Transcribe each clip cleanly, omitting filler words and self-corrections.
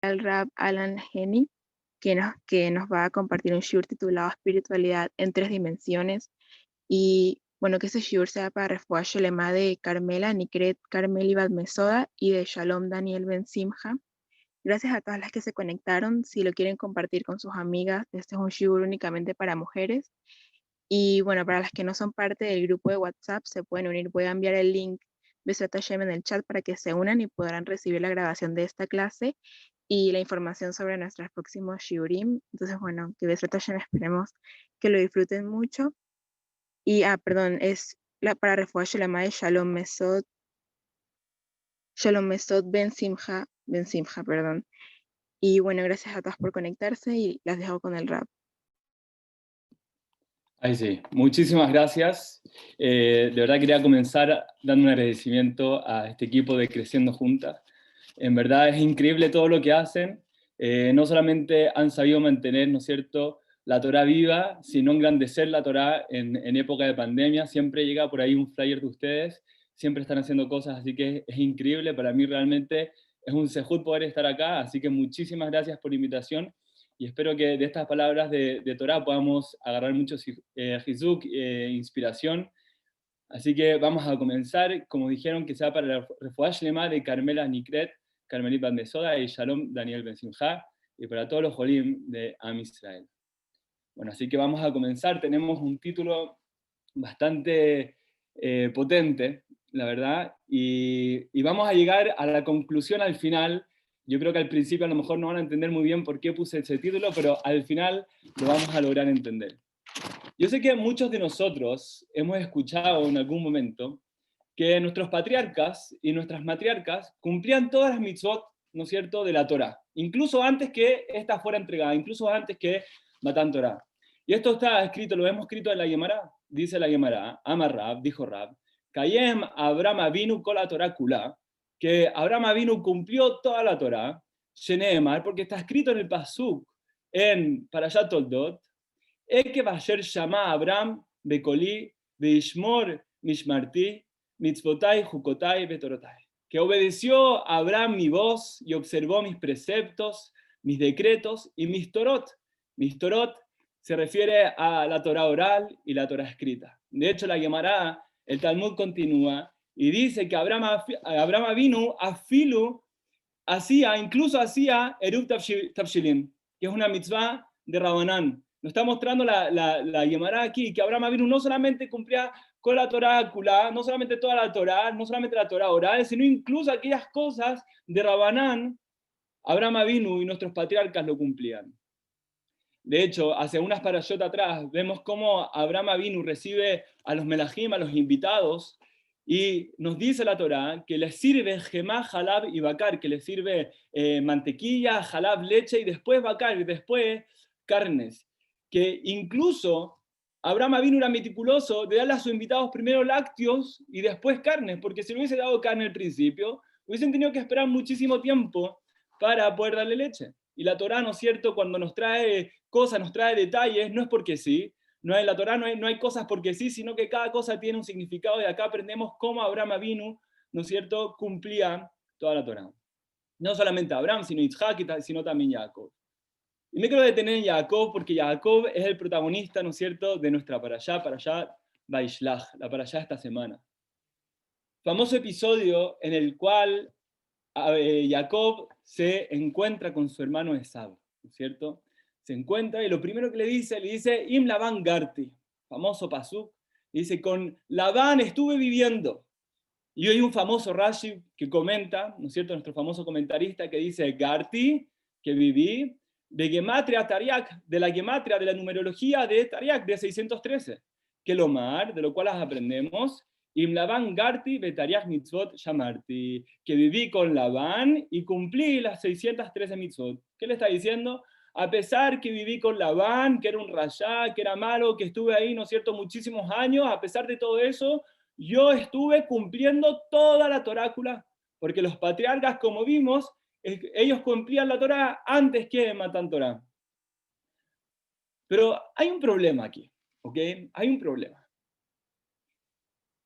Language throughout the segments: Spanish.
al Rab Alan Henny, que nos va a compartir un shiur titulado Espiritualidad en tres dimensiones. Y bueno, que ese shiur sea para Refuah Shelema de Carmela Nikret Carmeli Bat Mesoda y de Shalom Daniel Ben Simcha. Gracias a todas las que se conectaron. Si lo quieren compartir con sus amigas, este es un shiur únicamente para mujeres. Y bueno, para las que no son parte del grupo de WhatsApp, se pueden unir. Voy a enviar el link de Hashem en el chat para que se unan y podrán recibir la grabación de esta clase y la información sobre nuestros próximos shiurim. Entonces, bueno, que Besrat Hashem, esperemos que lo disfruten mucho. Y, perdón, es para Refuah Shelema de Shalom Mesod Ben Simcha, perdón. Y bueno, gracias a todas por conectarse y las dejo con el rap. Ahí sí, muchísimas gracias. De verdad quería comenzar dando un agradecimiento a este equipo de Creciendo Juntas. En verdad es increíble todo lo que hacen. No solamente han sabido mantener, ¿no es cierto?, la Torá viva, sino engrandecer la Torá en época de pandemia. Siempre llega por ahí un flyer de ustedes, siempre están haciendo cosas, así que es increíble. Para mí realmente es un sejud poder estar acá, así que muchísimas gracias por la invitación. Y espero que de estas palabras de Torah podamos agarrar mucho hizuk, inspiración. Así que vamos a comenzar, como dijeron, que sea para la Refuah Shelema de Carmela Nikret, Carmelit Bat Mesoda y Shalom Daniel Ben Simcha, y para todos los Jolim de Am Israel. Bueno, así que vamos a comenzar. Tenemos un título bastante potente, la verdad, y vamos a llegar a la conclusión al final. Yo creo que al principio a lo mejor no van a entender muy bien por qué puse ese título, pero al final lo vamos a lograr entender. Yo sé que muchos de nosotros hemos escuchado en algún momento que nuestros patriarcas y nuestras matriarcas cumplían todas las mitzvot, ¿no es cierto?, de la Torá, incluso antes que esta fuera entregada, incluso antes que Matan Torá. Y esto está escrito, lo hemos escrito en la Gemara, dice la Gemara, Amar Rab, dijo Rab, Kayem Abraham Avinu kol la Torá kulá, que Abraham Avinu cumplió toda la Torá, Sheneemar, porque está escrito en el Pasuk, en Parashat Toldot, Eke Basher Shama Abraham Bekoli Beishmor Mishmarti Mitzvotai Jukotai Betorotai, que obedeció a Abraham mi voz y observó mis preceptos, mis decretos y mis torot. Mis torot se refiere a la Torah oral y la Torah escrita. De hecho, la Gemara, el Talmud continúa y dice que Abraham vino a Filu, incluso hacía Eruv Tafshilim, que es una mitzvah de Rabanán. Nos está mostrando la Gemara aquí, que Abraham vino no solamente cumplía con la Torah Kulá, no solamente toda la Torah, no solamente la Torah oral, sino incluso aquellas cosas de Rabanán, Abraham Avinu y nuestros patriarcas lo cumplían. De hecho, hace unas parashot atrás, vemos cómo Abraham Avinu recibe a los melajim, a los invitados, y nos dice la Torá que les sirve gemá, jalab y bakar, que les sirve mantequilla, jalab, leche, y después bakar, y después carnes. Que incluso Abraham Avinu era meticuloso de darle a sus invitados primero lácteos y después carnes, porque si le hubiese dado carne al principio, hubiesen tenido que esperar muchísimo tiempo para poder darle leche. Y la Torá, ¿no es cierto?, cuando nos trae cosas, nos trae detalles, no es porque sí. En la Torá no hay cosas porque sí, sino que cada cosa tiene un significado, y acá aprendemos cómo Abraham Avinu, ¿no es cierto?, cumplía toda la Torá. No solamente Abraham, sino Isaac, sino también Jacob. Y me quiero detener en Jacob porque Jacob es el protagonista, ¿no es cierto?, de nuestra parashá Vaishlach, la parashá de esta semana. Famoso episodio en el cual Jacob se encuentra con su hermano Esab, ¿no es cierto? Se encuentra y lo primero que le dice, Im Labán Garti, famoso pasuk, dice, con Labán estuve viviendo. Y hay un famoso Rashi que comenta, ¿no es cierto?, nuestro famoso comentarista que dice, Garti, que viví, de Gematria Tariak, de la Gematria, de la numerología de Tariak, de 613, que Lomar, de lo cual las aprendemos, Im Labán Garti Betariach Mitzvot Shamarti, que viví con Labán y cumplí las 613 mitzvot. ¿Qué le está diciendo? A pesar que viví con Labán, que era un rayá, que era malo, que estuve ahí, ¿no es cierto?, muchísimos años, a pesar de todo eso, yo estuve cumpliendo toda la torácula, porque los patriarcas, como vimos, ellos cumplían la Torá antes que Matan Torá. Pero hay un problema aquí, ¿ok? Hay un problema.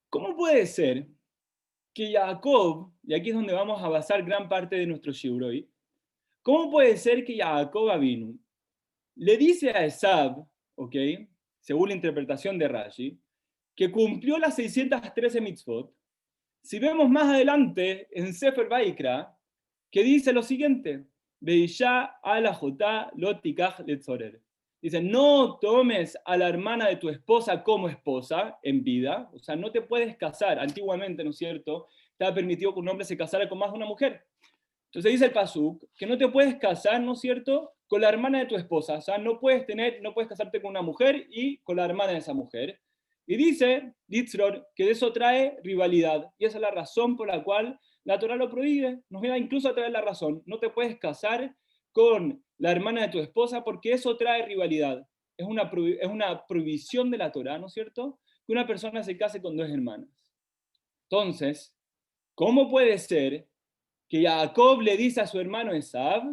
¿Cómo puede ser que Jacob, y aquí es donde vamos a basar gran parte de nuestro shiur hoy, ¿Cómo puede ser que Jacob Avinu le dice a Esab, ¿ok?, según la interpretación de Rashi, que cumplió las 613 mitzvot? Si vemos más adelante en Sefer Vaikra, que dice lo siguiente: Veisha ala jotá lo tikach letzorer. Dice, no tomes a la hermana de tu esposa como esposa en vida, o sea, no te puedes casar. Antiguamente, ¿no es cierto?, estaba permitido que un hombre se casara con más de una mujer. Entonces dice el pasuk que no te puedes casar, ¿no es cierto?, con la hermana de tu esposa. O sea, no puedes casarte con una mujer y con la hermana de esa mujer. Y dice Ditzror que de eso trae rivalidad. Y esa es la razón por la cual la Torah lo prohíbe. Nos viene incluso a traer la razón. No te puedes casar con la hermana de tu esposa porque eso trae rivalidad. Es una prohibición de la Torah, ¿no es cierto?, que una persona se case con dos hermanas. Entonces, ¿cómo puede ser que Jacob le dice a su hermano Esab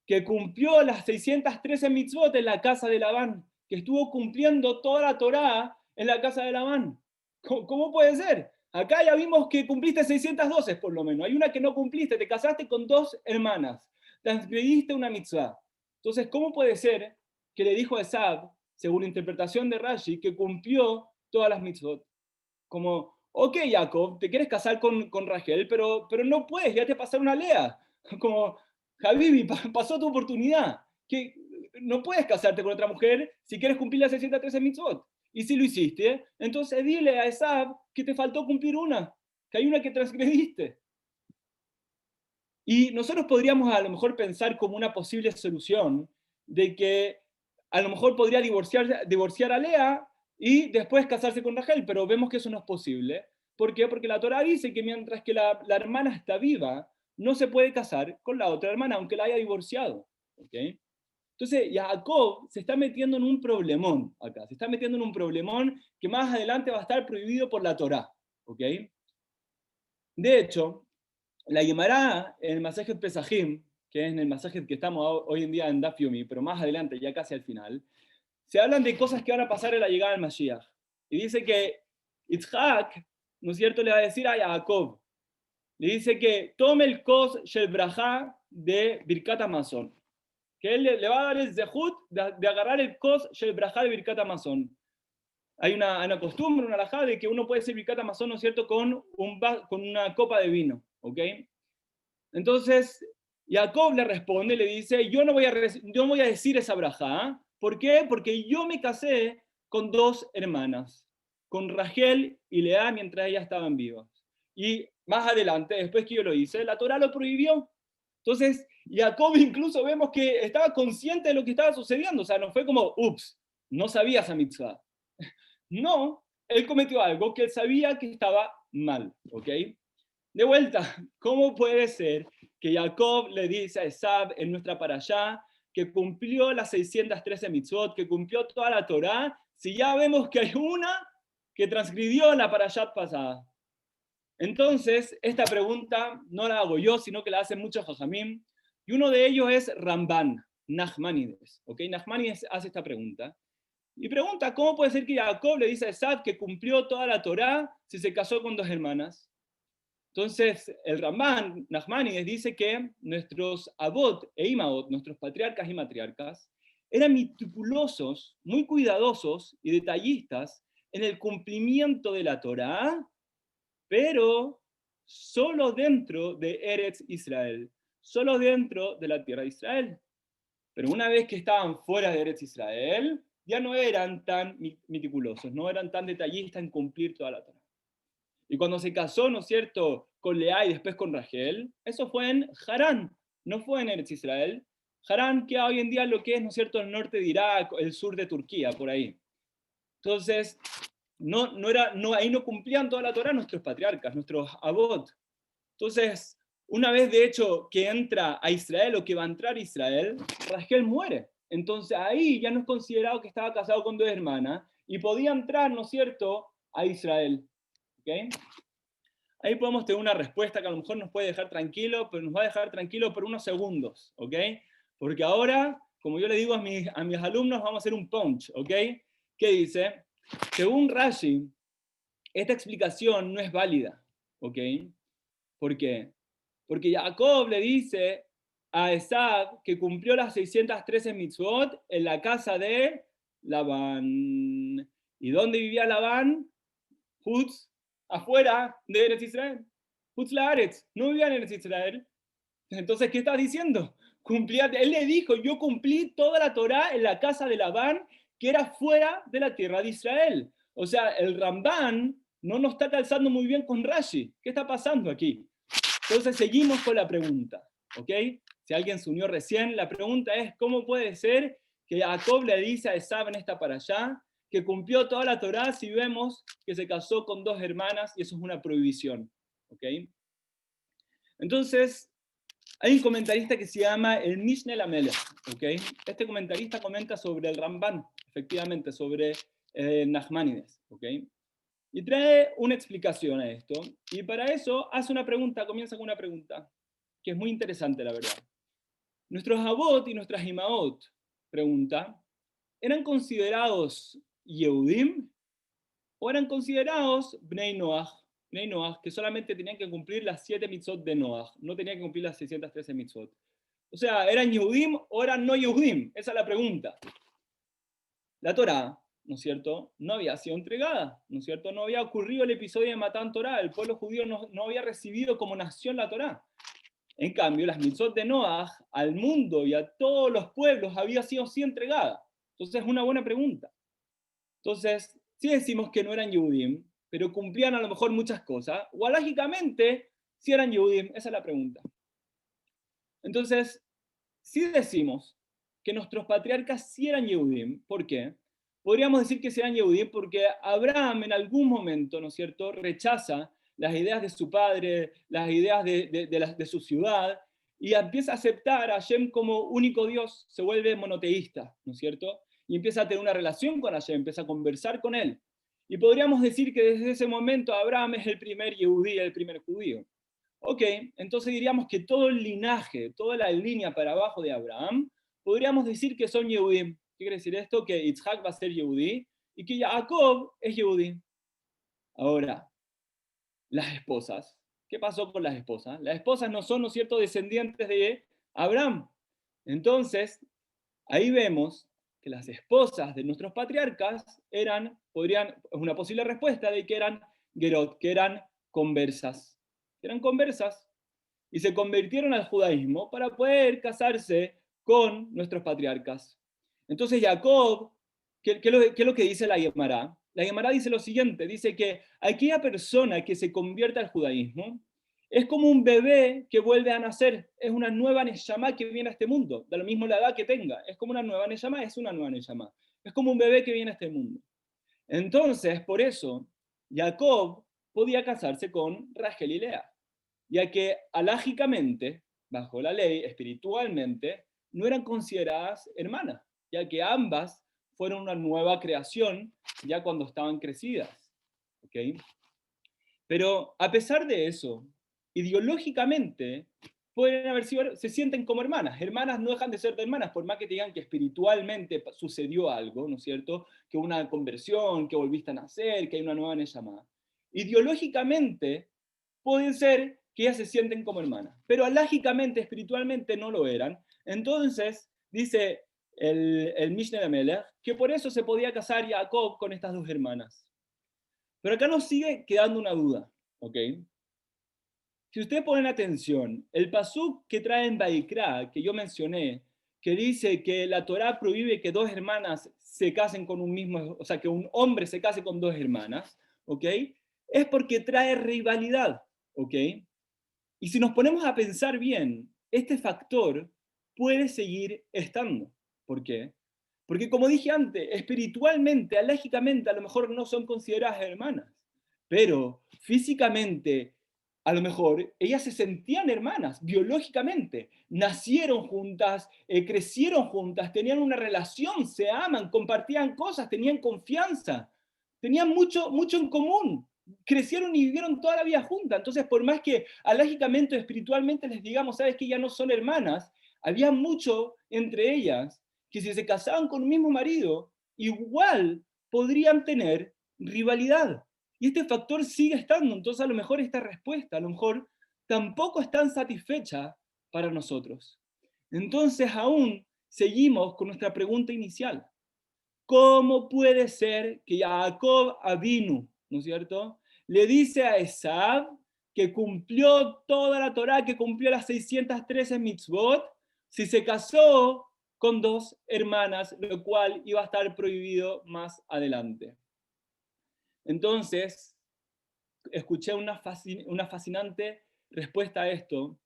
que cumplió las 613 mitzvot en la casa de Labán, que estuvo cumpliendo toda la Torá en la casa de Labán? ¿Cómo puede ser? Acá ya vimos que cumpliste 612 por lo menos. Hay una que no cumpliste, te casaste con dos hermanas, transgrediste una mitzvah. Entonces, ¿cómo puede ser que le dijo a Esab, según la interpretación de Rashi, que cumplió todas las mitzvot? Como, ok, Jacob, te quieres casar con Rachel, pero no puedes, ya te pasaron una Lea. Como, Habibi, pasó tu oportunidad. Que no puedes casarte con otra mujer si quieres cumplir las 613 mitzvot. Y si lo hiciste, entonces dile a Esab que te faltó cumplir una, que hay una que transgrediste. Y nosotros podríamos a lo mejor pensar como una posible solución de que a lo mejor podría divorciar a Lea y después casarse con Rachel, pero vemos que eso no es posible. ¿Por qué? Porque la Torah dice que mientras que la hermana está viva, no se puede casar con la otra hermana, aunque la haya divorciado. ¿Okay? Entonces, Jacob se está metiendo en un problemón acá, se está metiendo en un problemón que más adelante va a estar prohibido por la Torah. ¿Okay? De hecho, la Gemara en el Masajet Pesajim, que es en el Masajet que estamos hoy en día en Daf Yomi, pero más adelante, ya casi al final, se hablan de cosas que van a pasar en la llegada del Mashiach. Y dice que Yitzhak, ¿no es cierto?, le va a decir a Jacob, le dice que tome el kos shel braja de Birkat Hamazon, que él le va a dar el zehut de agarrar el kos shel braja de Birkat Hamazon. Hay una costumbre, una halajá, de que uno puede ser Birkat Hamazon, ¿no es cierto?, con una copa de vino, ¿ok? Entonces, Jacob le responde, le dice, yo no voy a decir esa braja. ¿Por qué? Porque yo me casé con dos hermanas, con Rachel y Lea, mientras ellas estaban vivas. Y más adelante, después que yo lo hice, la Torah lo prohibió. Entonces, Jacob incluso vemos que estaba consciente de lo que estaba sucediendo. O sea, no fue como, ups, no sabía esa mitzvah. No, él cometió algo que él sabía que estaba mal, ¿ok? De vuelta, ¿cómo puede ser que Jacob le dice a Esab en nuestra parashá que cumplió las 613 mitzvot, que cumplió toda la Torá, si ya vemos que hay una que transgredió en la parashá pasada? Entonces, esta pregunta no la hago yo, sino que la hacen muchos jajamim, y uno de ellos es Ramban, Nachmanides. ¿Okay? Nachmanides hace esta pregunta, y pregunta, ¿cómo puede ser que Jacob le dice a Esab que cumplió toda la Torá si se casó con dos hermanas? Entonces, el Ramban, Nachmanides, dice que nuestros abot e imaot, nuestros patriarcas y matriarcas, eran meticulosos, muy cuidadosos y detallistas en el cumplimiento de la Torá, pero solo dentro de Eretz Israel, solo dentro de la tierra de Israel. Pero una vez que estaban fuera de Eretz Israel, ya no eran tan meticulosos, no eran tan detallistas en cumplir toda la Torá. Y cuando se casó, ¿no es cierto?, con Lea y después con Rachel, eso fue en Harán, no fue en Eretz Israel. Harán queda hoy en día lo que es, ¿no es cierto?, el norte de Irak, el sur de Turquía, por ahí. Entonces, ahí no cumplían toda la Torá nuestros patriarcas, nuestros abot. Entonces, una vez de hecho que entra a Israel o que va a entrar a Israel, Rachel muere. Entonces ahí ya no es considerado que estaba casado con dos hermanas y podía entrar, ¿no es cierto?, a Israel. ¿Okay? Ahí podemos tener una respuesta que a lo mejor nos puede dejar tranquilo, pero nos va a dejar tranquilo por unos segundos, ¿ok? Porque ahora, como yo le digo a mis alumnos, vamos a hacer un punch, ¿ok? ¿Qué dice? Según Rashi, esta explicación no es válida, ¿ok? ¿Por qué? Porque Jacob le dice a Esav, que cumplió las 613 mitzvot en la casa de Labán. ¿Y dónde vivía Labán? Hutz, afuera de Eretz Israel. Hutz Laaretz, no vivía en Eretz Israel. Entonces, ¿qué estás diciendo? Él le dijo, yo cumplí toda la Torá en la casa de Labán, que era fuera de la tierra de Israel. O sea, el Rambán no nos está calzando muy bien con Rashi. ¿Qué está pasando aquí? Entonces, seguimos con la pregunta, ¿ok? Si alguien se unió recién, la pregunta es, ¿cómo puede ser que Jacob le dice a Esav en esta para allá que cumplió toda la Torá si vemos que se casó con dos hermanas y eso es una prohibición? ¿Ok? Entonces, hay un comentarista que se llama el Mishneh Lamelech, ¿ok? Este comentarista comenta sobre el Ramban, efectivamente, sobre Nachmanides, ¿ok? Y trae una explicación a esto, y para eso hace una pregunta, comienza con una pregunta, que es muy interesante, la verdad. ¿Nuestros Avot y nuestras Imaot, pregunta, eran considerados Yehudim o eran considerados Bnei Noach? Bnei Noach, que solamente tenían que cumplir las 7 mitzvot de Noach, no tenían que cumplir las 613 mitzvot. O sea, ¿eran Yehudim o eran no Yehudim? Esa es la pregunta. La Torá, ¿no es cierto?, no había sido entregada, ¿no es cierto? No había ocurrido el episodio de Matán Torá, el pueblo judío no había recibido como nación la Torá. En cambio, las mitzvot de Noach al mundo y a todos los pueblos había sido sí entregada. Entonces es una buena pregunta. Entonces, sí decimos que no eran Yehudim, pero cumplían a lo mejor muchas cosas, o alágicamente sí eran Yehudim, esa es la pregunta. Entonces, si decimos que nuestros patriarcas sí eran Yehudim, ¿por qué? Podríamos decir que sí eran Yehudim porque Abraham en algún momento, ¿no es cierto?, rechaza las ideas de su padre, las ideas de su ciudad, y empieza a aceptar a Hashem como único Dios, se vuelve monoteísta, ¿no es cierto? Y empieza a tener una relación con Hashem, empieza a conversar con él. Y podríamos decir que desde ese momento Abraham es el primer Yehudí, el primer judío. Ok, entonces diríamos que todo el linaje, toda la línea para abajo de Abraham, podríamos decir que son Yehudim. ¿Qué quiere decir esto? Que Yitzhak va a ser Yehudí y que Jacob es Yehudí. Ahora, las esposas. ¿Qué pasó con las esposas? Las esposas no son, ¿no es cierto?, descendientes de Abraham. Entonces, ahí vemos que las esposas de nuestros patriarcas es una posible respuesta de que eran gerot, que eran conversas. Eran conversas y se convirtieron al judaísmo para poder casarse con nuestros patriarcas. Entonces Jacob, ¿qué es lo que dice la Gemara? La Gemara dice lo siguiente, dice que aquella persona que se convierte al judaísmo es como un bebé que vuelve a nacer, es una nueva Neshama que viene a este mundo, da lo mismo la edad que tenga, es como una nueva Neshama, es una nueva Neshama, es como un bebé que viene a este mundo. Entonces, por eso, Jacob podía casarse con Rachel y Lea, ya que alágicamente, bajo la ley, espiritualmente, no eran consideradas hermanas, ya que ambas fueron una nueva creación ya cuando estaban crecidas. ¿Okay? Pero a pesar de eso, ideológicamente, pueden haber sido, se sienten como hermanas. Hermanas no dejan de ser hermanas, por más que te digan que espiritualmente sucedió algo, ¿no es cierto? Que una conversión, que volviste a nacer, que hay una nueva Neshama. Ideológicamente, pueden ser que ellas se sienten como hermanas, pero alágicamente, espiritualmente no lo eran. Entonces, dice el Mishneh Lamelech, que por eso se podía casar Jacob con estas dos hermanas. Pero acá nos sigue quedando una duda, ¿ok? Si ustedes ponen atención, el pasuk que trae en Baikra, que yo mencioné, que dice que la Torá prohíbe que dos hermanas se casen con un mismo, o sea, que un hombre se case con dos hermanas, ¿ok? Es porque trae rivalidad, ¿ok? Y si nos ponemos a pensar bien, este factor puede seguir estando. ¿Por qué? Porque como dije antes, espiritualmente, alágicamente, a lo mejor no son consideradas hermanas, pero físicamente, a lo mejor ellas se sentían hermanas, biológicamente, nacieron juntas, crecieron juntas, tenían una relación, se aman, compartían cosas, tenían confianza, tenían mucho, mucho en común, crecieron y vivieron toda la vida juntas. Entonces, por más que alágicamente o espiritualmente les digamos, sabes que ya no son hermanas, había mucho entre ellas que si se casaban con un mismo marido, igual podrían tener rivalidad. Y este factor sigue estando. Entonces, a lo mejor esta respuesta, a lo mejor tampoco es tan satisfecha para nosotros. Entonces aún seguimos con nuestra pregunta inicial. ¿Cómo puede ser que Jacob Avinu, ¿no es cierto?, le dice a Esav que cumplió toda la Torá, que cumplió las 613 mitzvot, si se casó con dos hermanas, lo cual iba a estar prohibido más adelante? Entonces, escuché una fascinante respuesta a esto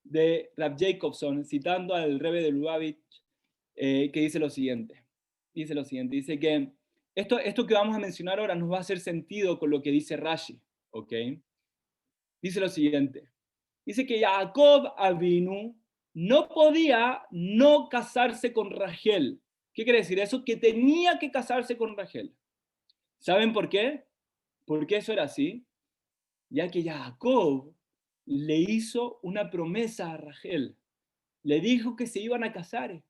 de Rav Jacobson, citando al Rebbe de Lubavitch, que dice lo siguiente. Dice que esto que vamos a mencionar ahora nos va a hacer sentido con lo que dice Rashi, ¿ok? Dice lo siguiente. Dice que Jacob Avinu no podía no casarse con Rachel. ¿Qué quiere decir eso? Que tenía que casarse con Rachel. ¿Saben por qué? ¿Por qué eso era así? Ya que Jacob le hizo una promesa a Rachel. Le dijo que se iban a casar.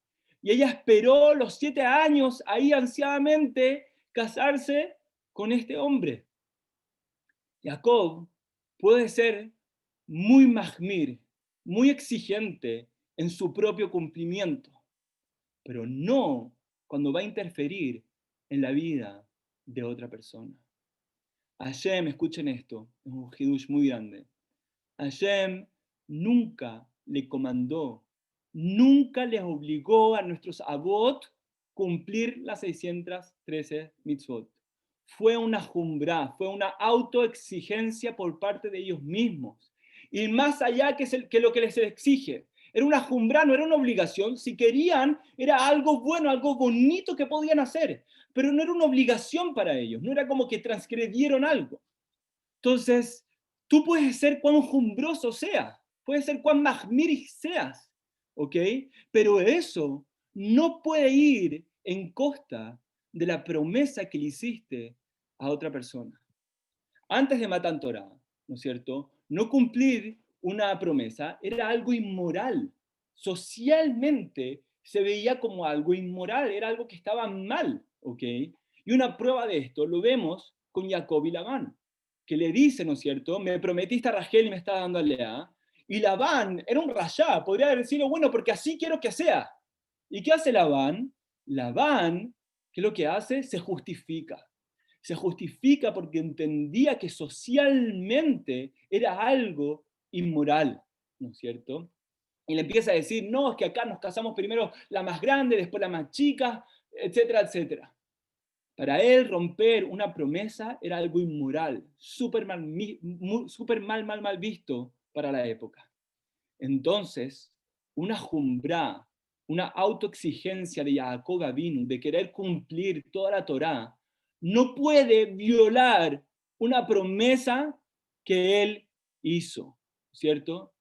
Y ella esperó los 7 años ahí ansiadamente casarse con este hombre. Jacob puede ser muy mahmir, muy exigente en su propio cumplimiento, pero no cuando va a interferir en la vida de otra persona. Hashem, escuchen esto, es un hidush muy grande. Hashem nunca le comandó, nunca les obligó a nuestros abot cumplir las 613 mitzvot. Fue una jumbra, fue una autoexigencia por parte de ellos mismos. Y más allá que lo que les exige. Era una jumbra, no era una obligación. Si querían, era algo bueno, algo bonito que podían hacer. Pero no era una obligación para ellos. No era como que transgredieron algo. Entonces, tú puedes ser cuán jumbroso seas, puedes ser cuán mahmir seas, ¿ok? Pero eso no puede ir en costa de la promesa que le hiciste a otra persona. Antes de Matan Torah, ¿no es cierto?, no cumplir una promesa era algo inmoral. Socialmente se veía como algo inmoral, era algo que estaba mal, ¿ok? Y una prueba de esto lo vemos con Jacob y Labán, que le dice, ¿no es cierto?, me prometiste a Rachel y me está dando a Lea. Y Labán era un rayá, podría haber decirlo, bueno, porque así quiero que sea. ¿Y qué hace Labán? Labán, ¿qué es lo que hace? Se justifica. Se justifica porque entendía que socialmente era algo inmoral, ¿no es cierto? Y le empieza a decir, no, es que acá nos casamos primero la más grande, después la más chica, etcétera, etcétera. Para él romper una promesa era algo inmoral, súper mal visto para la época. Entonces, una jumbra, una autoexigencia de Jacob Avinu, de querer cumplir toda la Torá, no puede violar una promesa que él hizo, ¿cierto?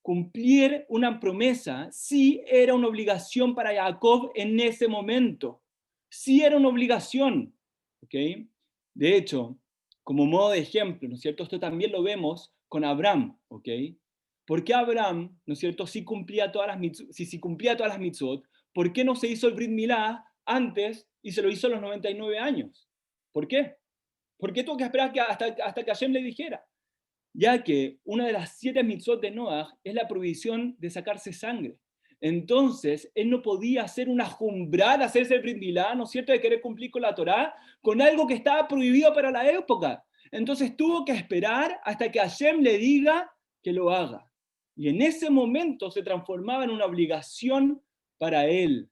Cumplir una promesa sí era una obligación para Jacob en ese momento. Sí era una obligación, ¿ok? De hecho, como modo de ejemplo, ¿no es cierto? Esto también lo vemos con Abraham, ¿ok? ¿Por qué Abraham, ¿no es cierto?, si cumplía todas las mitzvot, ¿por qué no se hizo el Brit Milá antes y se lo hizo a los 99 años? ¿Por qué? ¿Por qué tuvo que esperar hasta que Hashem le dijera? Ya que una de las 7 mitzvot de Noah es la prohibición de sacarse sangre. Entonces, él no podía hacer una jumbra de hacerse el Brit Milá, ¿no es cierto?, de querer cumplir con la Torá, con algo que estaba prohibido para la época. Entonces tuvo que esperar hasta que Hashem le diga que lo haga. Y en ese momento se transformaba en una obligación para él.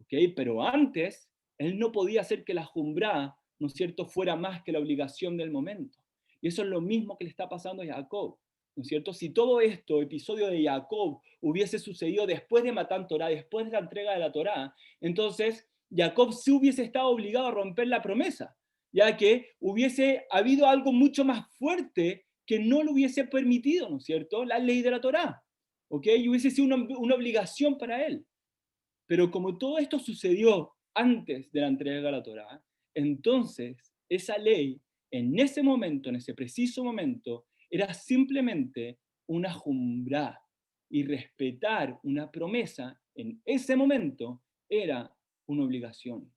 ¿Okay? Pero antes, él no podía hacer que la jumbra, ¿no es cierto?, fuera más que la obligación del momento. Y eso es lo mismo que le está pasando a Jacob, ¿no es cierto? Si todo esto, episodio de Jacob, hubiese sucedido después de Matan Torah, después de la entrega de la Torá, entonces Jacob sí hubiese estado obligado a romper la promesa, ya que hubiese habido algo mucho más fuerte que no lo hubiese permitido, ¿no es cierto?, la ley de la Torá, ¿ok? Y hubiese sido una obligación para él. Pero como todo esto sucedió antes de la entrega de la Torá, entonces esa ley, en ese momento, en ese preciso momento, era simplemente una jumbra. Y respetar una promesa en ese momento era una obligación.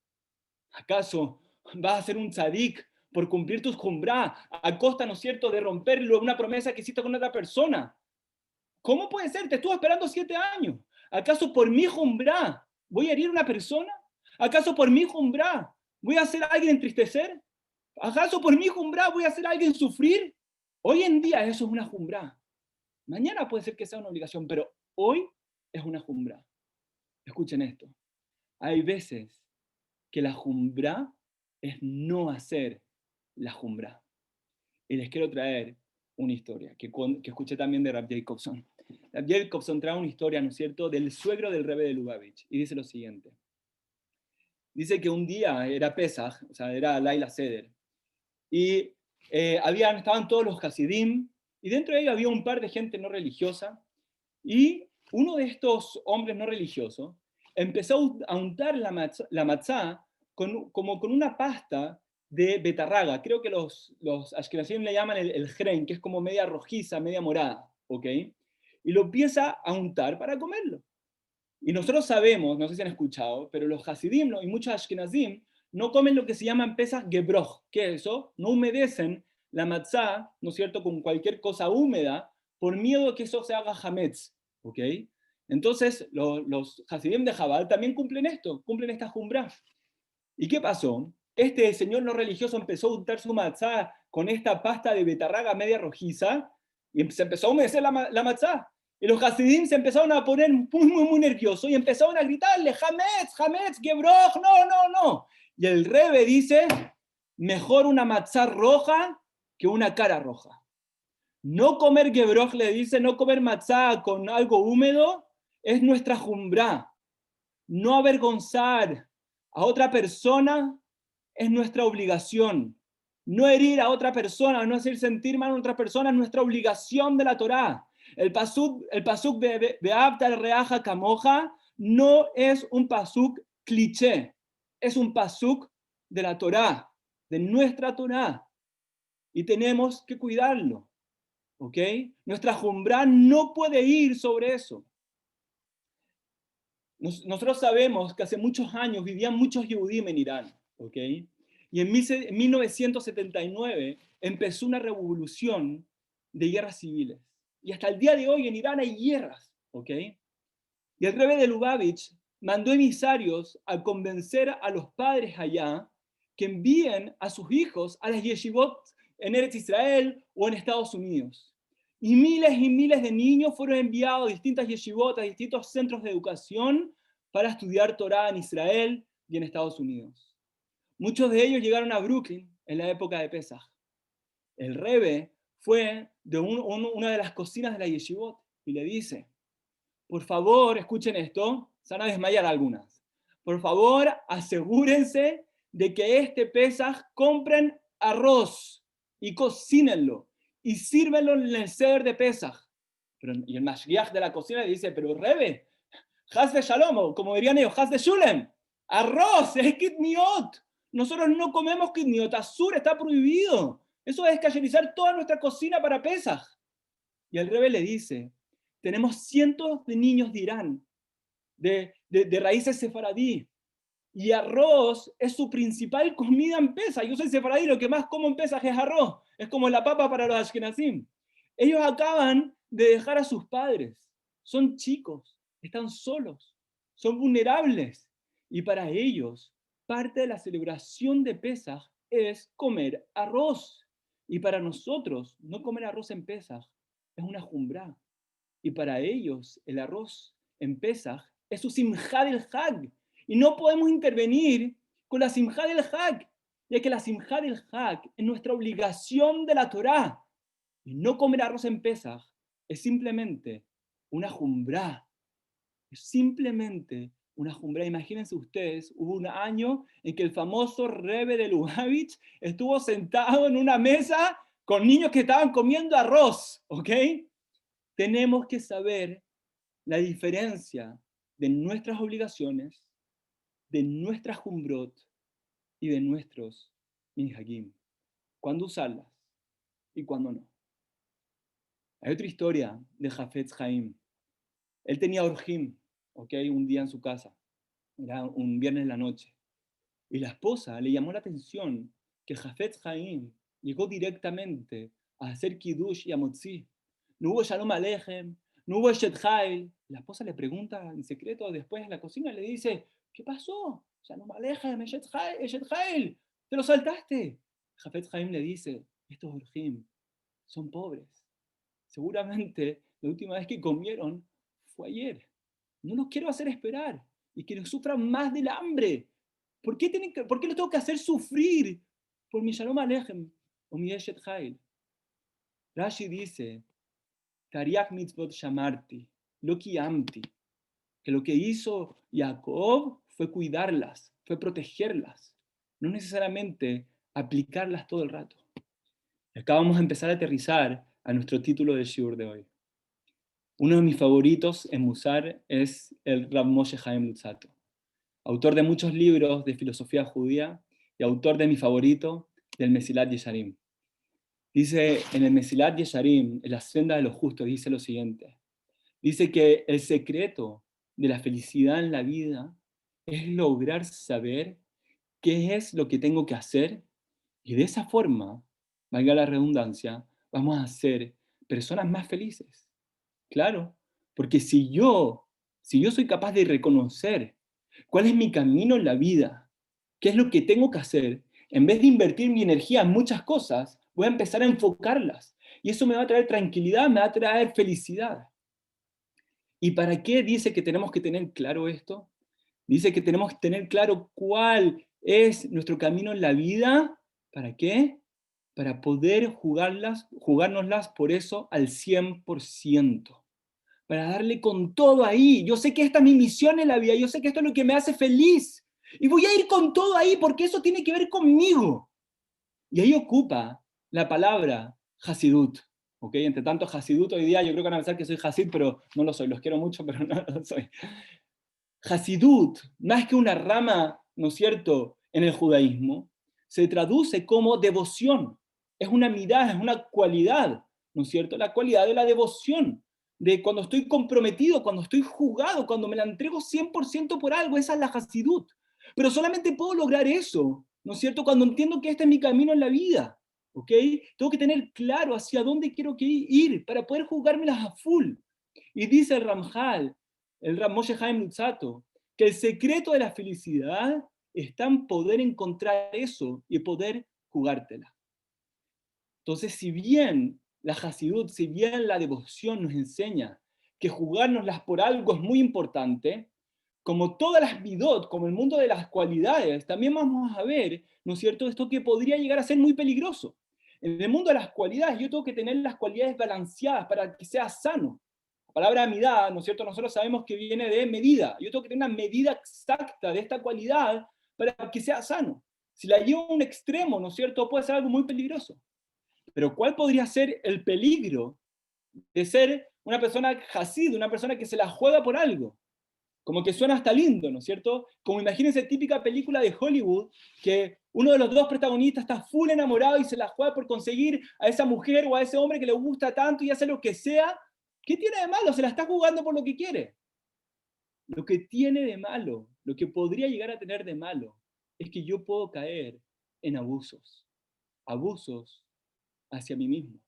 ¿Acaso vas a ser un tzadik por cumplir tus jumbra a costa, ¿no es cierto?, de romper una promesa que hiciste con otra persona? ¿Cómo puede ser? Te estuvo esperando 7 años. ¿Acaso por mi jumbra voy a herir a una persona? ¿Acaso por mi jumbra voy a hacer a alguien entristecer? ¿Acaso por mi jumbra voy a hacer a alguien sufrir? Hoy en día eso es una jumbra. Mañana puede ser que sea una obligación, pero hoy es una jumbra. Escuchen esto. Hay veces que la jumbra es no hacer la jumbra. Y les quiero traer una historia que escuché también de Rab Jacobson. Rab Jacobson trae una historia, ¿no es cierto?, del suegro del Rebbe de Lubavitch. Y dice lo siguiente. Dice que un día era Pesaj, o sea, era Laila Seder. Y estaban todos los Hasidim, y dentro de ellos había un par de gente no religiosa. Y uno de estos hombres no religiosos empezó a untar la matzá como con una pasta de betarraga. Creo que los ashkenazim le llaman el jren, que es como media rojiza, media morada, ¿ok? Y lo empieza a untar para comerlo. Y nosotros sabemos, no sé si han escuchado, pero los hasidim y muchos ashkenazim no comen lo que se llaman pesas gebroj, que es eso, no humedecen la matzá, ¿no es cierto?, con cualquier cosa húmeda, por miedo que eso se haga hametz, ¿ok? Entonces, los hasidim de Jabal también cumplen esto, cumplen esta jumbra. ¿Y qué pasó? Este señor no religioso empezó a untar su matzá con esta pasta de betarraga media rojiza y se empezó a humedecer la matzá. Y los hasidim se empezaron a poner muy nerviosos y empezaron a gritarle, Hametz, Hametz, Gebroj, no. Y el Rebbe dice, mejor una matzá roja que una cara roja. No comer Gebroj, le dice, no comer matzá con algo húmedo, es nuestra jumbra. No avergonzar a otra persona es nuestra obligación. No herir a otra persona, no hacer sentir mal a otra persona es nuestra obligación de la Torá. El pasuk Be'avta el reaja kamoja no es un pasuk cliché, es un pasuk de la Torá, de nuestra Torá. Y tenemos que cuidarlo, ¿ok? Nuestra jumbra no puede ir sobre eso. Nosotros sabemos que hace muchos años vivían muchos Yehudim en Irán, ¿ok? Y en 1979 empezó una revolución de guerras civiles. Y hasta el día de hoy en Irán hay guerras, ¿ok? Y el Rebbe de Lubavitch mandó emisarios a convencer a los padres allá que envíen a sus hijos a las yeshivot en Eretz Israel o en Estados Unidos. Y miles de niños fueron enviados a distintas yeshivot, a distintos centros de educación para estudiar Torah en Israel y en Estados Unidos. Muchos de ellos llegaron a Brooklyn en la época de Pesaj. El Rebbe fue de una de las cocinas de la yeshivot y le dice, por favor, escuchen esto, se van a desmayar algunas. Por favor, asegúrense de que este Pesaj compren arroz y cocínenlo y sírvenlo en el ceder de Pesaj. Y el Mashgiach de la cocina le dice, pero Rebbe, Haz de Shalom, como dirían ellos, Haz de Shulem, arroz, es kitniot. Nosotros no comemos kitniot, azur está prohibido. Eso es cayerizar toda nuestra cocina para Pesaj. Y el Rebbe le dice, tenemos cientos de niños de Irán, de raíces sefaradí, y arroz es su principal comida en Pesaj. Yo soy sefaradí, lo que más como en Pesaj es arroz, es como la papa para los ashkenazim. Ellos acaban de dejar a sus padres, son chicos, están solos, son vulnerables, y para ellos parte de la celebración de Pesaj es comer arroz. Y para nosotros, no comer arroz en Pesaj es una jumbra. Y para ellos, el arroz en Pesaj es su simjá del Hag. Y no podemos intervenir con la simjá del Hag, ya que la simjá del Hag es nuestra obligación de la Torá. Y no comer arroz en Pesaj es simplemente una jumbra. Es simplemente una jumbra. Imagínense ustedes, hubo un año en que el famoso Rebbe de Lubavitch estuvo sentado en una mesa con niños que estaban comiendo arroz, ¿ok? Tenemos que saber la diferencia de nuestras obligaciones, de nuestras jumbrot y de nuestros minhagim. ¿Cuándo usarlas y cuándo no? Hay otra historia de Jafetz Haim. Él tenía orjim, ¿ok? Un día en su casa. Era un viernes en la noche. Y la esposa le llamó la atención que Jafetz Haim llegó directamente a hacer kiddush y amotzi. No hubo shalom alejem, no hubo Eshet Hail. La esposa le pregunta en secreto después en la cocina, le dice, ¿qué pasó? Ya no me aleja de Eshet Hail, te lo saltaste. Jafet Haim le dice, estos orjim son pobres. Seguramente la última vez que comieron fue ayer. No los quiero hacer esperar y que los sufran más del hambre. ¿Por qué los tengo que hacer sufrir por mi Shalom Aleichem o mi Eshet Hail? Rashi dice, Tariach mitzvot shamarti, lo amti, que lo que hizo Jacob fue cuidarlas, fue protegerlas, no necesariamente aplicarlas todo el rato. Acá vamos a empezar a aterrizar a nuestro título del shiur de hoy. Uno de mis favoritos en Musar es el Rav Moshe Chaim Luzzatto, autor de muchos libros de filosofía judía y autor de mi favorito, del Mesilat Yesharim. Dice en el Mesilat Yesharim, en la senda de los justos, dice lo siguiente. Dice que el secreto de la felicidad en la vida es lograr saber qué es lo que tengo que hacer y de esa forma, valga la redundancia, vamos a ser personas más felices. Claro, porque si yo soy capaz de reconocer cuál es mi camino en la vida, qué es lo que tengo que hacer, en vez de invertir mi energía en muchas cosas, voy a empezar a enfocarlas. Y eso me va a traer tranquilidad, me va a traer felicidad. ¿Y para qué dice que tenemos que tener claro esto? Dice que tenemos que tener claro cuál es nuestro camino en la vida. ¿Para qué? Para poder jugárnoslas por eso al 100%. Para darle con todo ahí. Yo sé que esta es mi misión en la vida, yo sé que esto es lo que me hace feliz. Y voy a ir con todo ahí porque eso tiene que ver conmigo. Y ahí ocupa la palabra Hasidut. ¿Okay? Entre tanto, Hasidut hoy día, yo creo que van a pensar que soy Hasid, pero no lo soy. Los quiero mucho, pero no lo soy. Hasidut, más que una rama, ¿no es cierto?, en el judaísmo, se traduce como devoción. Es una mirada, es una cualidad, ¿no es cierto? La cualidad de la devoción, de cuando estoy comprometido, cuando estoy jugado, cuando me la entrego 100% por algo, esa es la Hasidut. Pero solamente puedo lograr eso, ¿no es cierto?, cuando entiendo que este es mi camino en la vida, ¿ok? Tengo que tener claro hacia dónde quiero ir para poder jugármelas a full. Y dice el Ramjal, el Rav Moshe Chaim Luzzatto, que el secreto de la felicidad está en poder encontrar eso y poder jugártela. Entonces, si bien la Hasidut, si bien la devoción nos enseña que jugárnoslas por algo es muy importante, como todas las midot, como el mundo de las cualidades, también vamos a ver, ¿no es cierto?, esto que podría llegar a ser muy peligroso. En el mundo de las cualidades, yo tengo que tener las cualidades balanceadas para que sea sano. La palabra amidad, ¿no es cierto?, nosotros sabemos que viene de medida. Yo tengo que tener una medida exacta de esta cualidad para que sea sano. Si la llevo a un extremo, ¿no es cierto?, puede ser algo muy peligroso. Pero ¿cuál podría ser el peligro de ser una persona hasid, una persona que se la juega por algo? Como que suena hasta lindo, ¿no es cierto? Como imagínense típica película de Hollywood, que uno de los dos protagonistas está full enamorado y se la juega por conseguir a esa mujer o a ese hombre que le gusta tanto y hace lo que sea. ¿Qué tiene de malo? Se la está jugando por lo que quiere. Lo que tiene de malo, lo que podría llegar a tener de malo, es que yo puedo caer en abusos. Abusos hacia mí mismo.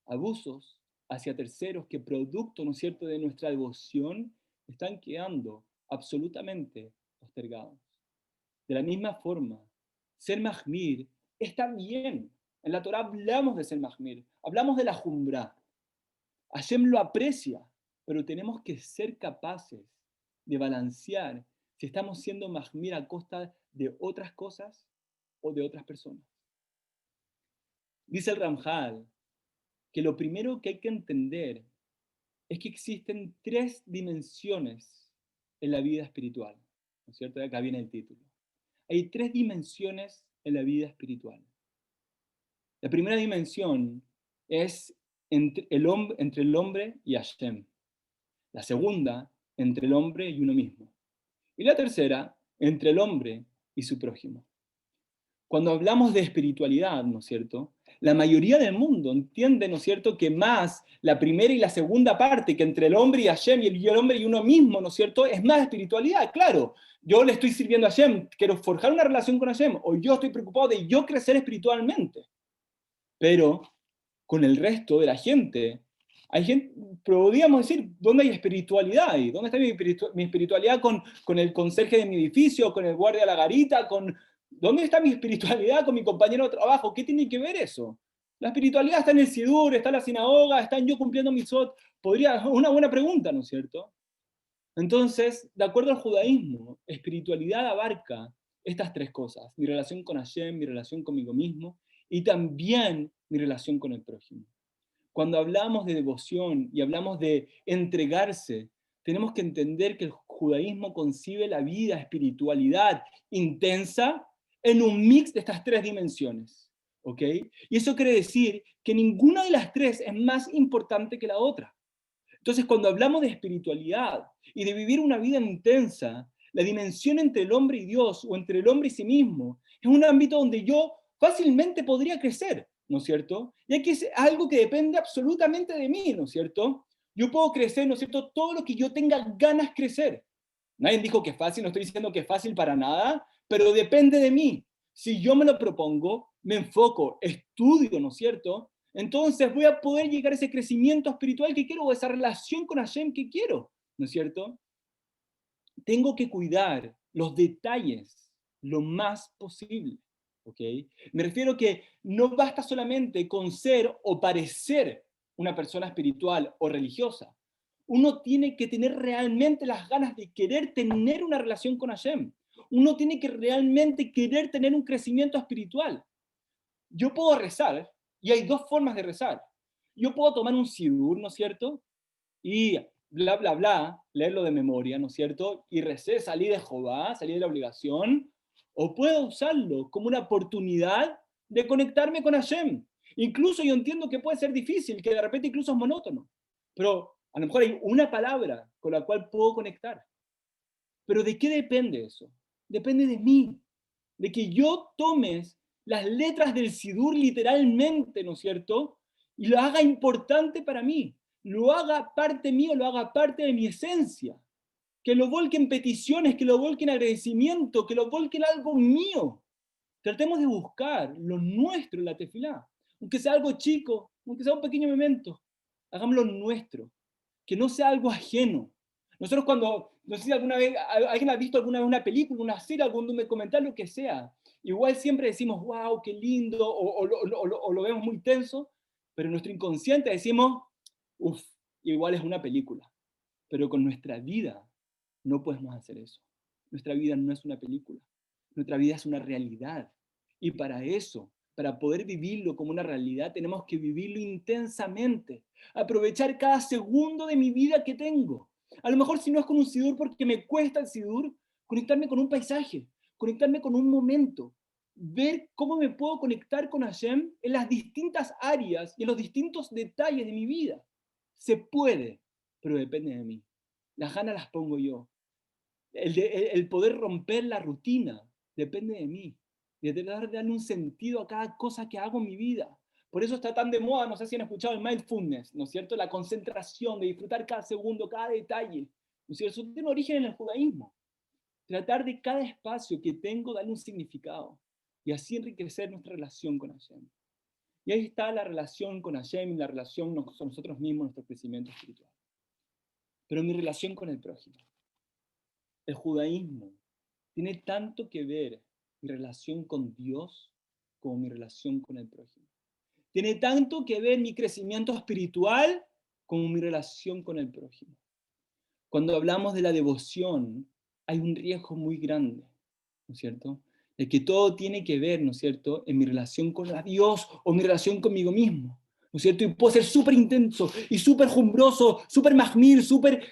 Abusos hacia terceros que producto, ¿no es cierto?, de nuestra devoción, están quedando absolutamente postergados. De la misma forma, ser mahmir está bien. En la Torah hablamos de ser mahmir, hablamos de la jumbra. Hashem lo aprecia, pero tenemos que ser capaces de balancear si estamos siendo mahmir a costa de otras cosas o de otras personas. Dice el Ramjal que lo primero que hay que entender es que existen 3 dimensiones en la vida espiritual, ¿no es cierto? De acá viene el título. Hay 3 dimensiones en la vida espiritual. La primera dimensión es entre el hombre y Hashem. La segunda, entre el hombre y uno mismo. Y la tercera, entre el hombre y su prójimo. Cuando hablamos de espiritualidad, ¿no es cierto?, la mayoría del mundo entiende, ¿no es cierto?, que más la primera y la segunda parte, que entre el hombre y Hashem y el hombre y uno mismo, ¿no es cierto?, es más espiritualidad. Claro, yo le estoy sirviendo a Hashem, quiero forjar una relación con Hashem, o yo estoy preocupado de yo crecer espiritualmente. Pero con el resto de la gente Hay gente, podríamos decir, ¿dónde hay espiritualidad ahí? ¿Dónde está mi espiritualidad con el conserje de mi edificio, con el guardia de la garita? ¿Dónde está mi espiritualidad con mi compañero de trabajo? ¿Qué tiene que ver eso? La espiritualidad está en el Sidur, está en la sinagoga, está en yo cumpliendo mitzvot. Una buena pregunta, ¿no es cierto? Entonces, de acuerdo al judaísmo, espiritualidad abarca estas tres cosas: mi relación con Hashem, mi relación conmigo mismo y también mi relación con el prójimo. Cuando hablamos de devoción y hablamos de entregarse, tenemos que entender que el judaísmo concibe la vida, espiritualidad intensa en un mix de estas tres dimensiones. ¿Ok? Y eso quiere decir que ninguna de las tres es más importante que la otra. Entonces, cuando hablamos de espiritualidad y de vivir una vida intensa, la dimensión entre el hombre y Dios o entre el hombre y sí mismo es un ámbito donde yo fácilmente podría crecer, ¿no es cierto? Y aquí es algo que depende absolutamente de mí, ¿no es cierto? Yo puedo crecer, ¿no es cierto?, todo lo que yo tenga ganas de crecer. Nadie dijo que es fácil, no estoy diciendo que es fácil para nada, pero depende de mí. Si yo me lo propongo, me enfoco, estudio, ¿no es cierto?, entonces voy a poder llegar a ese crecimiento espiritual que quiero, o esa relación con Hashem que quiero, ¿no es cierto? Tengo que cuidar los detalles lo más posible, ¿ok? Me refiero que no basta solamente con ser o parecer una persona espiritual o religiosa. Uno tiene que tener realmente las ganas de querer tener una relación con Hashem. Uno tiene que realmente querer tener un crecimiento espiritual. Yo puedo rezar, y hay dos formas de rezar. Yo puedo tomar un sidur, ¿no es cierto? Y bla, bla, bla, leerlo de memoria, ¿no es cierto? Y recé, salí de Jehová, salí de la obligación. O puedo usarlo como una oportunidad de conectarme con Hashem. Incluso yo entiendo que puede ser difícil, que de repente incluso es monótono. Pero a lo mejor hay una palabra con la cual puedo conectar. Pero ¿de qué depende eso? Depende de mí, de que yo tomes las letras del Sidur literalmente, ¿no es cierto? Y lo haga importante para mí, lo haga parte mío, lo haga parte de mi esencia, que lo volque en peticiones, que lo volque en agradecimiento, que lo volque en algo mío. Tratemos de buscar lo nuestro en la tefilá, aunque sea algo chico, aunque sea un pequeño momento, hagámoslo nuestro, que no sea algo ajeno. Nosotros cuando, no sé si alguna vez, alguien ha visto alguna vez una película, una serie, algún documental, lo que sea, igual siempre decimos, wow, qué lindo, o lo vemos muy tenso, pero en nuestro inconsciente decimos, uff, igual es una película. Pero con nuestra vida no podemos hacer eso. Nuestra vida no es una película. Nuestra vida es una realidad. Y para eso, para poder vivirlo como una realidad, tenemos que vivirlo intensamente. Aprovechar cada segundo de mi vida que tengo. A lo mejor si no es con un sidur porque me cuesta el sidur, conectarme con un paisaje, conectarme con un momento, ver cómo me puedo conectar con Hashem en las distintas áreas y en los distintos detalles de mi vida. Se puede, pero depende de mí. Las ganas las pongo yo. El poder romper la rutina depende de mí. De tratar de darle un sentido a cada cosa que hago en mi vida. Por eso está tan de moda, no sé si han escuchado el mindfulness, ¿no es cierto? La concentración, de disfrutar cada segundo, cada detalle. ¿No es cierto? Eso tiene origen en el judaísmo. Tratar de cada espacio que tengo darle un significado y así enriquecer nuestra relación con Hashem. Y ahí está la relación con Hashem y la relación con nosotros mismos, nuestro crecimiento espiritual. Pero mi relación con el prójimo. El judaísmo tiene tanto que ver mi relación con Dios como mi relación con el prójimo. Tiene tanto que ver mi crecimiento espiritual como mi relación con el prójimo. Cuando hablamos de la devoción, hay un riesgo muy grande, ¿no es cierto? De que todo tiene que ver, ¿no es cierto?, en mi relación con Dios o mi relación conmigo mismo. ¿No es cierto? Y puedo ser súper intenso y súper jumbroso, súper mahmir, súper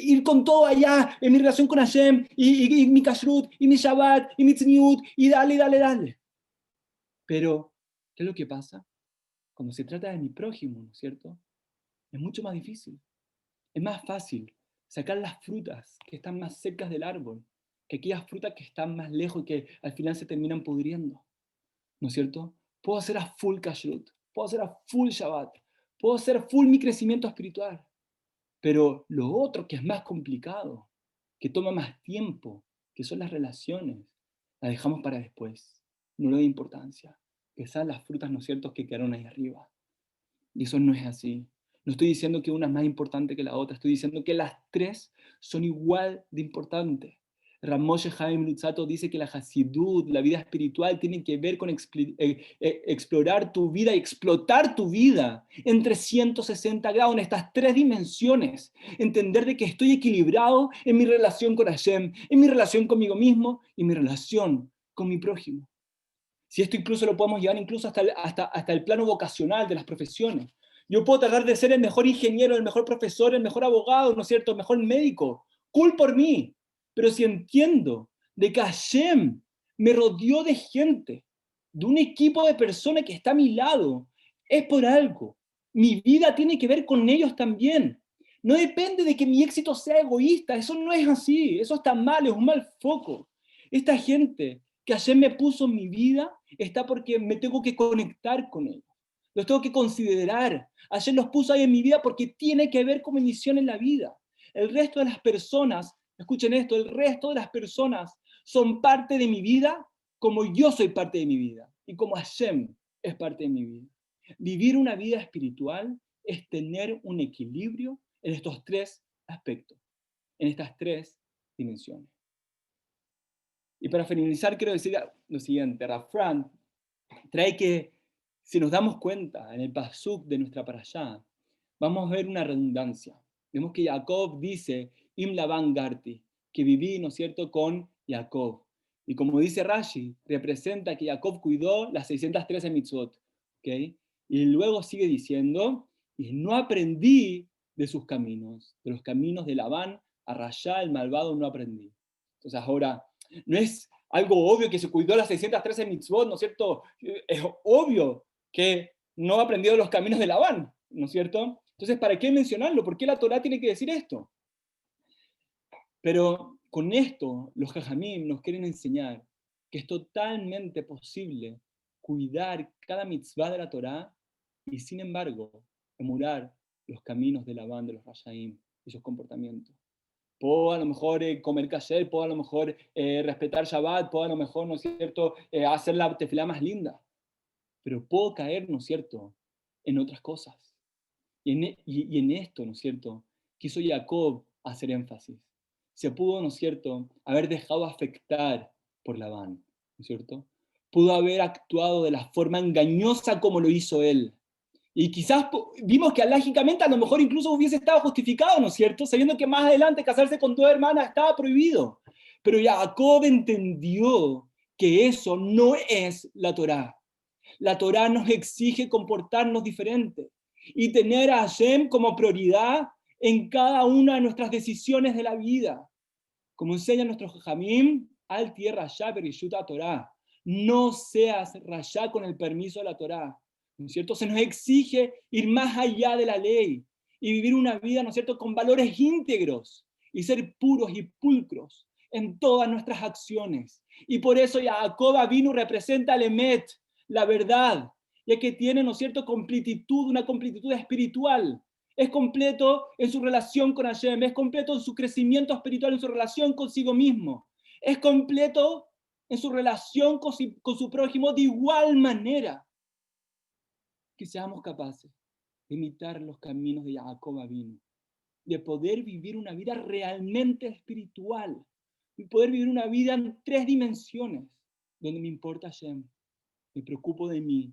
ir con todo allá en mi relación con Hashem y mi kashrut y mi shabbat y mi tzniut y dale, dale, dale. Pero, ¿qué es lo que pasa? Cuando se trata de mi prójimo, ¿no es cierto? Es mucho más difícil. Es más fácil sacar las frutas que están más cerca del árbol que aquellas frutas que están más lejos y que al final se terminan pudriendo. ¿No es cierto? Puedo hacer a full kashrut, puedo hacer a full shabbat, puedo hacer full mi crecimiento espiritual. Pero lo otro que es más complicado, que toma más tiempo, que son las relaciones, las dejamos para después. No le da importancia. Que sean las frutas, ¿no es cierto?, que quedaron ahí arriba. Y eso no es así. No estoy diciendo que una es más importante que la otra, estoy diciendo que las tres son igual de importantes. Ramoshe Chaim Luzzatto dice que la Hasidut, la vida espiritual, tiene que ver con explorar tu vida y explotar tu vida en 360 grados, en estas tres dimensiones. Entender de que estoy equilibrado en mi relación con Hashem, en mi relación conmigo mismo y mi relación con mi prójimo. Si esto incluso lo podemos llevar incluso hasta el plano vocacional de las profesiones. Yo puedo tratar de ser el mejor ingeniero, el mejor profesor, el mejor abogado, ¿no es cierto?, el mejor médico. Cool por mí. Pero si entiendo de que Hashem me rodeó de gente, de un equipo de personas que está a mi lado, es por algo. Mi vida tiene que ver con ellos también. No depende de que mi éxito sea egoísta. Eso no es así. Eso está mal, es un mal foco. Esta gente que Hashem me puso en mi vida está porque me tengo que conectar con ellos. Los tengo que considerar. Hashem los puso ahí en mi vida porque tiene que ver con mi misión en la vida. El resto de las personas, escuchen esto, el resto de las personas son parte de mi vida como yo soy parte de mi vida y como Hashem es parte de mi vida. Vivir una vida espiritual es tener un equilibrio en estos tres aspectos, en estas tres dimensiones. Y para finalizar, quiero decir lo siguiente. Rafran trae que, si nos damos cuenta en el pasuk de nuestra parashá, vamos a ver una redundancia. Vemos que Jacob dice, Im Laban Garti, que viví, ¿no es cierto?, con Jacob. Y como dice Rashi, representa que Jacob cuidó las 613 mitzvot. ¿Okay? Y luego sigue diciendo, y no aprendí de sus caminos, de los caminos de Labán, a Rashá, el malvado, no aprendí. Entonces ahora, no es algo obvio que se cuidó las 613 mitzvot, ¿no es cierto? Es obvio que no ha aprendido los caminos de Labán, ¿no es cierto? Entonces, ¿para qué mencionarlo? ¿Por qué la Torá tiene que decir esto? Pero con esto, los jajamim nos quieren enseñar que es totalmente posible cuidar cada mitzvah de la Torá y, sin embargo, emular los caminos de Labán, de los Rashaim y sus comportamientos. Puedo a lo mejor comer kasher, puedo a lo mejor respetar Shabbat, puedo a lo mejor, ¿no es cierto?, hacer la tefilá más linda, pero puedo caer, ¿no es cierto?, en otras cosas. Y en esto, ¿no es cierto?, quiso Jacob hacer énfasis. Se pudo, ¿no es cierto?, haber dejado afectar por Labán, ¿no es cierto? Pudo haber actuado de la forma engañosa como lo hizo él. Y quizás vimos que alágicamente a lo mejor incluso hubiese estado justificado, ¿no es cierto?, sabiendo que más adelante casarse con tu hermana estaba prohibido. Pero Jacob entendió que eso no es la Torá. La Torá nos exige comportarnos diferente y tener a Hashem como prioridad en cada una de nuestras decisiones de la vida. Como enseña nuestro Jajamim, al tierra ya periyuta Torá. No seas rayá con el permiso de la Torá. ¿No es cierto? Se nos exige ir más allá de la ley y vivir una vida, ¿no es cierto?, con valores íntegros y ser puros y pulcros en todas nuestras acciones. Y por eso Jacob Avinu representa el Emet, la verdad, ya que tiene, ¿no es cierto?, completitud, una completitud espiritual. Es completo en su relación con Hashem, es completo en su crecimiento espiritual, en su relación consigo mismo. Es completo en su relación con su prójimo de igual manera. Que seamos capaces de imitar los caminos de Jacob Avinu, de poder vivir una vida realmente espiritual, y poder vivir una vida en tres dimensiones, donde me importa Hashem, me preocupo de mí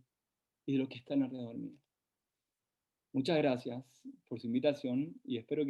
y de lo que están alrededor mío. Muchas gracias por su invitación y espero que